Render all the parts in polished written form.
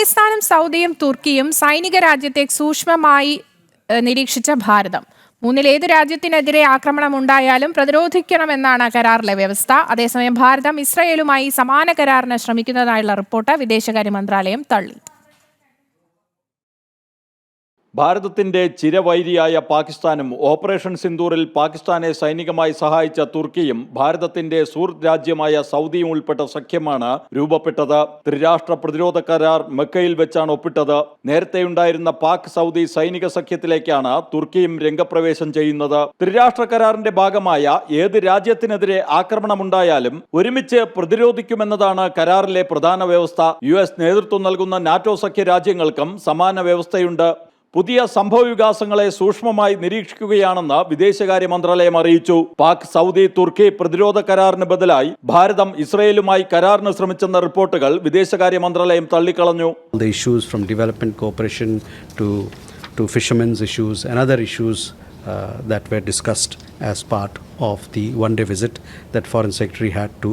പാകിസ്ഥാനും സൗദിയും തുർക്കിയും സൈനിക രാജ്യത്തെ സൂക്ഷ്മമായി നിരീക്ഷിച്ച ഭാരതം. മൂന്നിലേത് രാജ്യത്തിനെതിരെ ആക്രമണം ഉണ്ടായാലും പ്രതിരോധിക്കണമെന്നാണ് കരാറിലെ വ്യവസ്ഥ. അതേസമയം ഭാരതം ഇസ്രയേലുമായി സമാന കരാറിന് ശ്രമിക്കുന്നതായുള്ള റിപ്പോർട്ട് വിദേശകാര്യ മന്ത്രാലയം തള്ളി. ഭാരതത്തിന്റെ ചിരവൈരിയായ പാകിസ്ഥാനും ഓപ്പറേഷൻ സിന്ദൂറിൽ പാകിസ്ഥാനെ സൈനികമായി സഹായിച്ച തുർക്കിയും ഭാരതത്തിന്റെ സുഹൃത്ത് രാജ്യമായ സൗദിയും ഉൾപ്പെട്ട സഖ്യമാണ് രൂപപ്പെട്ടത്. ത്രിരാഷ്ട്ര പ്രതിരോധ കരാർ മക്കയിൽ വെച്ചാണ് ഒപ്പിട്ടത്. നേരത്തെയുണ്ടായിരുന്ന പാക് സൗദി സൈനിക സഖ്യത്തിലേക്കാണ് തുർക്കിയും രംഗപ്രവേശം ചെയ്യുന്നത്. ത്രിരാഷ്ട്ര കരാറിന്റെ ഭാഗമായ ഏത് രാജ്യത്തിനെതിരെ ആക്രമണമുണ്ടായാലും ഒരുമിച്ച് പ്രതിരോധിക്കുമെന്നതാണ് കരാറിലെ പ്രധാന വ്യവസ്ഥ. US നേതൃത്വം നൽകുന്ന നാറ്റോ സഖ്യ രാജ്യങ്ങൾക്കും സമാന വ്യവസ്ഥയുണ്ട്. പുതിയ സംഭവവികാസങ്ങളെ സൂക്ഷ്മമായി നിരീക്ഷിക്കുകയാണെന്ന് വിദേശകാര്യ മന്ത്രാലയം അറിയിച്ചു. പാക് സൗദി തുർക്കി പ്രതിരോധ കരാറിന് ബദലായി ഭാരതം ഇസ്രയേലുമായി കരാറിന് ശ്രമിച്ചെന്ന റിപ്പോർട്ടുകൾ വിദേശകാര്യ മന്ത്രാലയം തള്ളിക്കളഞ്ഞു. The issues from development cooperation to fishermen's issues and other issues that were discussed as part of the one-day visit that Foreign Secretary had to.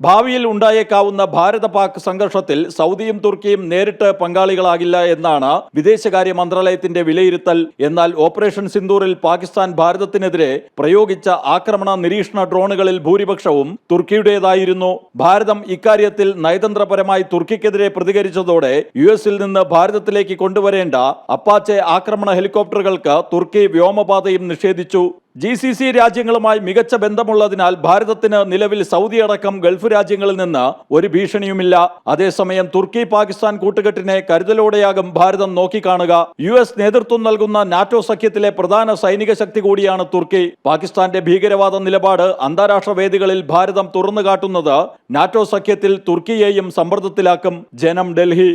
ഭാവിയിൽ ഉണ്ടായേക്കാവുന്ന ഭാരത പാക് സംഘർഷത്തിൽ സൗദിയും തുർക്കിയും നേരിട്ട് പങ്കാളികളാകില്ല എന്നാണ് വിദേശകാര്യ മന്ത്രാലയത്തിന്റെ വിലയിരുത്തൽ. എന്നാൽ ഓപ്പറേഷൻ സിന്ദൂറിൽ പാകിസ്ഥാൻ ഭാരതത്തിനെതിരെ പ്രയോഗിച്ച ആക്രമണ നിരീക്ഷണ ഡ്രോണുകളിൽ ഭൂരിപക്ഷവും തുർക്കിയുടേതായിരുന്നു. ഭാരതം ഇക്കാര്യത്തിൽ നയതന്ത്രപരമായി തുർക്കിക്കെതിരെ പ്രതികരിച്ചതോടെ US-ൽ നിന്ന് ഭാരതത്തിലേക്ക് കൊണ്ടുവരേണ്ട അപ്പാച്ചെ ആക്രമണ ഹെലികോപ്റ്ററുകൾക്ക് തുർക്കി വ്യോമപാതയും നിഷേധിച്ചു. GCC രാജ്യങ്ങളുമായി മികച്ച ബന്ധമുള്ളതിനാൽ ഭാരതത്തിന് നിലവിൽ സൗദി അടക്കം ഗൾഫ് രാജ്യങ്ങളിൽ നിന്ന് ഒരു ഭീഷണിയുമില്ല. അതേസമയം തുർക്കി പാകിസ്ഥാൻ കൂട്ടുകെട്ടിനെ കരുതലോടെയാകും ഭാരതം നോക്കിക്കാണുക. US നേതൃത്വം നൽകുന്ന നാറ്റോ സഖ്യത്തിലെ പ്രധാന സൈനിക ശക്തി കൂടിയാണ് തുർക്കി. പാകിസ്ഥാന്റെ ഭീകരവാദ നിലപാട് അന്താരാഷ്ട്ര വേദികളിൽ ഭാരതം തുറന്നു കാട്ടുന്നത് നാറ്റോ സഖ്യത്തിൽ തുർക്കിയെയും സമ്മർദ്ദത്തിലാക്കും. ജനം, ഡൽഹി.